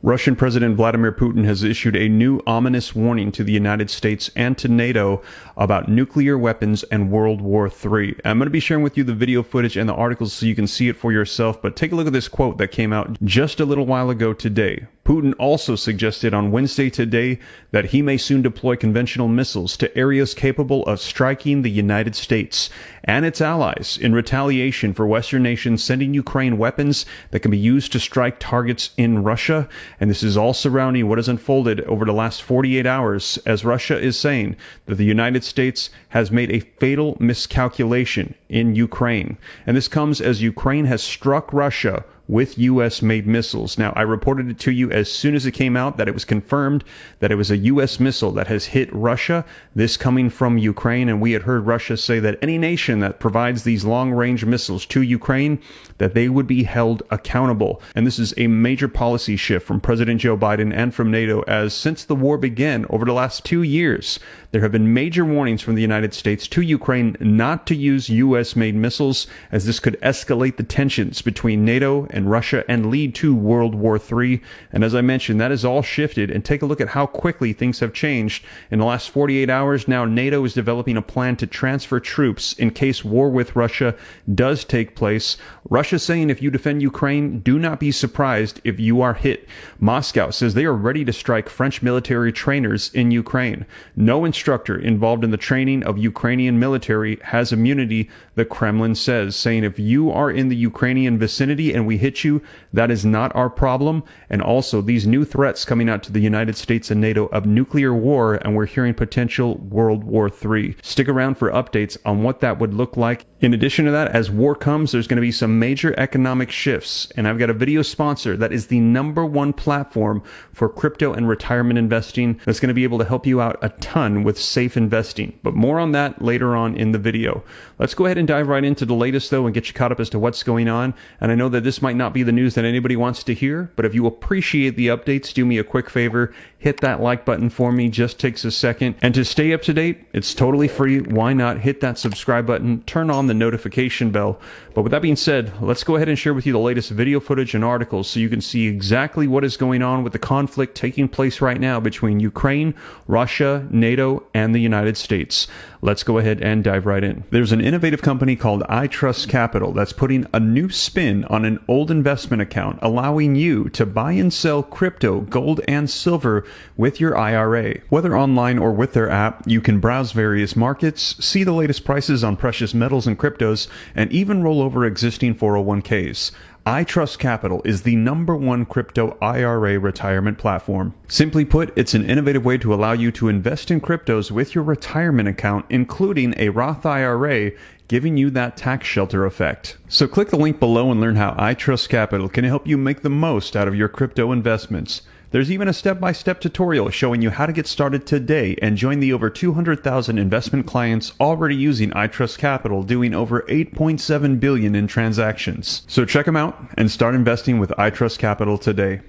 Russian President Vladimir Putin has issued a new ominous warning to the United States and to NATO about nuclear weapons and World War III. I'm going to be sharing with you the video footage and the articles so you can see it for yourself, but take a look at this quote that came out just a little while ago today. Putin also suggested on Wednesday today that he may soon deploy conventional missiles to areas capable of striking the United States and its allies in retaliation for Western nations sending Ukraine weapons that can be used to strike targets in Russia. And this is all surrounding what has unfolded over the last 48 hours, as Russia is saying that the United States has made a fatal miscalculation in Ukraine. And this comes as Ukraine has struck Russia with U.S.-made missiles. Now, I reported it to you as soon as it came out that it was confirmed that it was a U.S. missile that has hit Russia, this coming from Ukraine, and we had heard Russia say that any nation that provides these long-range missiles to Ukraine, that they would be held accountable. And this is a major policy shift from President Joe Biden and from NATO, as since the war began over the last 2 years, there have been major warnings from the United States to Ukraine not to use U.S.-made missiles, as this could escalate the tensions between NATO and Russia and lead to World War III. And as I mentioned, that has all shifted, and take a look at how quickly things have changed. In the last 48 hours, now NATO is developing a plan to transfer troops in case war with Russia does take place. Russia saying if you defend Ukraine, do not be surprised if you are hit. Moscow says they are ready to strike French military trainers in Ukraine. No instructor involved in the training of Ukrainian military has immunity, the Kremlin says, saying if you are in the Ukrainian vicinity and we hit you, that is not our problem. And also these new threats coming out to the United States and NATO of nuclear war, and we're hearing potential World War III. Stick around for updates on what that would look like. In addition to that, as war comes, there's going to be some major economic shifts, and I've got a video sponsor that is the #1 platform for crypto and retirement investing that's going to be able to help you out a ton with safe investing. But more on that later on in the video. Let's go ahead and dive right into the latest though and get you caught up as to what's going on. And I know that this might not be the news that anybody wants to hear, but if you appreciate the updates, do me a quick favor, hit that like button for me, just takes a second. And to stay up to date, it's totally free. Why not hit that subscribe button, turn on the notification bell. But with that being said, let's go ahead and share with you the latest video footage and articles so you can see exactly what is going on with the conflict taking place right now between Ukraine, Russia, NATO, and the United States. Let's go ahead and dive right in. There's an innovative company called iTrust Capital that's putting a new spin on an old investment account, allowing you to buy and sell crypto, gold, and silver with your IRA. Whether online or with their app, you can browse various markets, see the latest prices on precious metals and cryptos, and even roll over existing 401ks. iTrust Capital is the #1 crypto IRA retirement platform. Simply put, it's an innovative way to allow you to invest in cryptos with your retirement account, including a Roth IRA, giving you that tax shelter effect. So click the link below and learn how iTrust Capital can help you make the most out of your crypto investments. There's even a step-by-step tutorial showing you how to get started today and join the over 200,000 investment clients already using iTrust Capital, doing over $8.7 billion in transactions. So check them out and start investing with iTrust Capital today.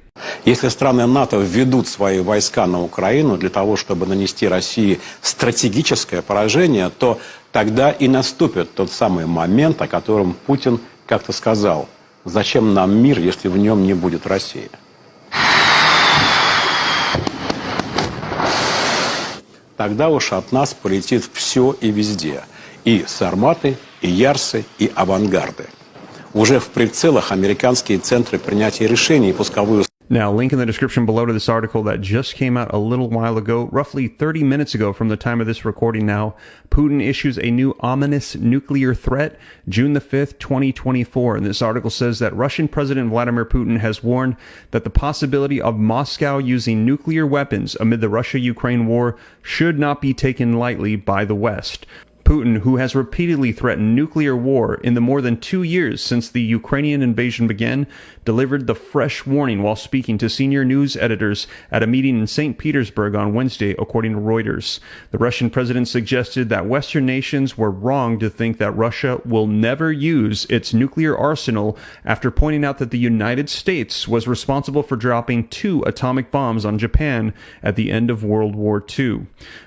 Если страны НАТО введут свои войска на Украину для того, чтобы нанести России стратегическое поражение, то тогда и наступит тот самый момент, о котором Путин как-то сказал: «Зачем нам мир, если в нем не будет России?» Тогда уж от нас полетит все и везде. И сарматы, и ярсы, и авангарды. Уже в прицелах американские центры принятия решений и пусковую... Now, link in the description below to this article that just came out a little while ago, roughly 30 minutes ago from the time of this recording now. Putin issues a new ominous nuclear threat, June the 5th, 2024. And this article says that Russian President Vladimir Putin has warned that the possibility of Moscow using nuclear weapons amid the Russia-Ukraine war should not be taken lightly by the West. Putin, who has repeatedly threatened nuclear war in the more than 2 years since the Ukrainian invasion began, delivered the fresh warning while speaking to senior news editors at a meeting in St. Petersburg on Wednesday, according to Reuters. The Russian president suggested that Western nations were wrong to think that Russia will never use its nuclear arsenal, after pointing out that the United States was responsible for dropping 2 atomic bombs on Japan at the end of World War II.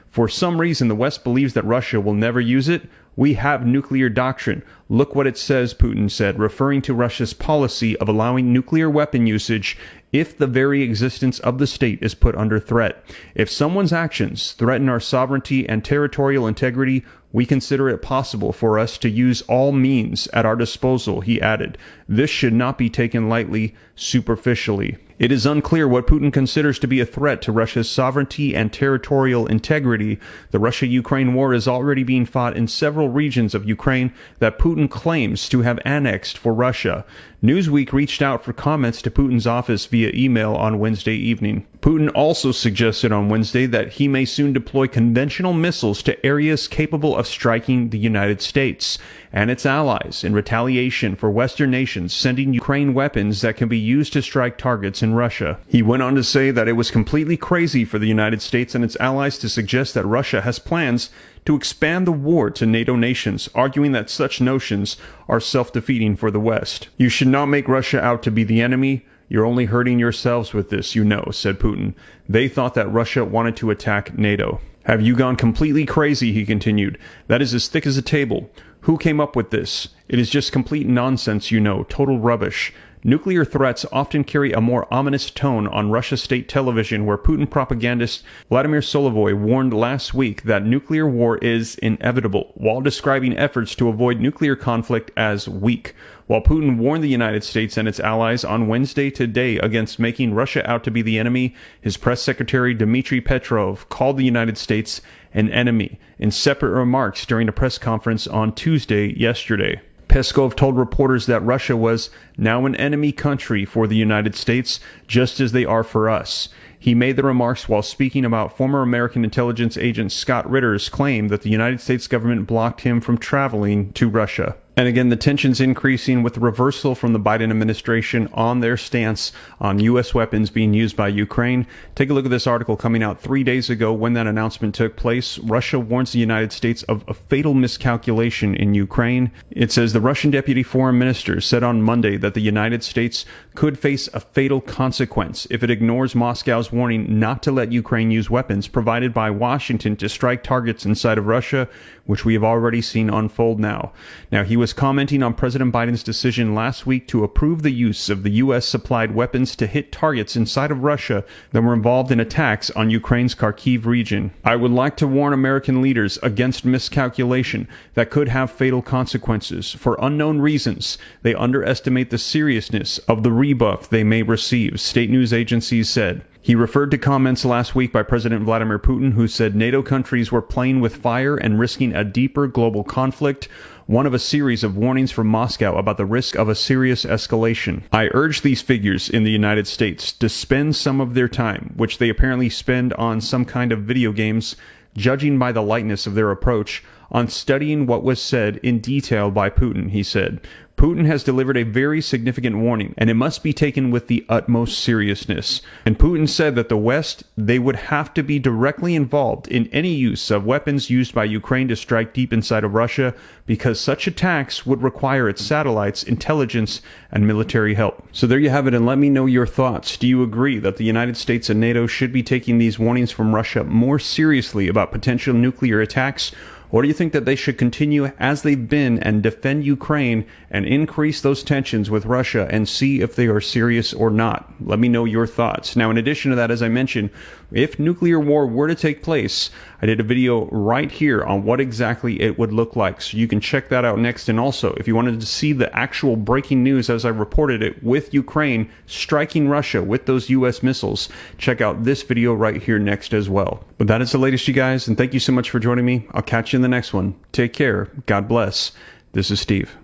For some reason, the West believes that Russia will never use it. We have nuclear doctrine. Look what it says, Putin said, referring to Russia's policy of allowing nuclear weapon usage if the very existence of the state is put under threat. If someone's actions threaten our sovereignty and territorial integrity, we consider it possible for us to use all means at our disposal, he added. This should not be taken lightly, superficially. It is unclear what Putin considers to be a threat to Russia's sovereignty and territorial integrity. The Russia-Ukraine war is already being fought in several regions of Ukraine that Putin claims to have annexed for Russia. Newsweek reached out for comments to Putin's office via email on Wednesday evening. Putin also suggested on Wednesday that he may soon deploy conventional missiles to areas capable of striking the United States and its allies in retaliation for Western nations sending Ukraine weapons that can be used to strike targets in Russia. He went on to say that it was completely crazy for the United States and its allies to suggest that Russia has plans to expand the war to NATO nations, arguing that such notions are self-defeating for the West. You should not make Russia out to be the enemy. You're only hurting yourselves with this, you know, said Putin. They thought that Russia wanted to attack NATO. Have you gone completely crazy, he continued. That is as thick as a table. Who came up with this? It is just complete nonsense, you know, total rubbish. Nuclear threats often carry a more ominous tone on Russia state television, where Putin propagandist Vladimir Solovoy warned last week that nuclear war is inevitable, while describing efforts to avoid nuclear conflict as weak. While Putin warned the United States and its allies on Wednesday today against making Russia out to be the enemy, his press secretary Dmitry Petrov called the United States an enemy in separate remarks during a press conference on Tuesday yesterday. Peskov told reporters that Russia was now an enemy country for the United States, just as they are for us. He made the remarks while speaking about former American intelligence agent Scott Ritter's claim that the United States government blocked him from traveling to Russia. And again, the tensions increasing with the reversal from the Biden administration on their stance on U.S. weapons being used by Ukraine. Take a look at this article coming out 3 days ago when that announcement took place. Russia warns the United States of a fatal miscalculation in Ukraine. It says the Russian deputy foreign minister said on Monday that the United States could face a fatal consequence if it ignores Moscow's warning not to let Ukraine use weapons provided by Washington to strike targets inside of Russia, which we have already seen unfold now. Now, he was commenting on President Biden's decision last week to approve the use of the U.S.-supplied weapons to hit targets inside of Russia that were involved in attacks on Ukraine's Kharkiv region. I would like to warn American leaders against miscalculation that could have fatal consequences. For unknown reasons, they underestimate the seriousness of the rebuff they may receive, state news agencies said. He referred to comments last week by President Vladimir Putin, who said NATO countries were playing with fire and risking a deeper global conflict, one of a series of warnings from Moscow about the risk of a serious escalation. I urge these figures in the United States to spend some of their time, which they apparently spend on some kind of video games, judging by the lightness of their approach, on studying what was said in detail by Putin, he said. Putin has delivered a very significant warning, and it must be taken with the utmost seriousness. And Putin said that the West, they would have to be directly involved in any use of weapons used by Ukraine to strike deep inside of Russia, because such attacks would require its satellites, intelligence, and military help. So there you have it, and let me know your thoughts. Do you agree that the United States and NATO should be taking these warnings from Russia more seriously about potential nuclear attacks? Or do you think that they should continue as they've been and defend Ukraine and increase those tensions with Russia and see if they are serious or not? Let me know your thoughts. Now, in addition to that, as I mentioned, if nuclear war were to take place, I did a video right here on what exactly it would look like. So you can check that out next. And also, if you wanted to see the actual breaking news as I reported it with Ukraine striking Russia with those U.S. missiles, check out this video right here next as well. But that is the latest, you guys. And thank you so much for joining me. I'll catch you in the next one. Take care. God bless. This is Steve.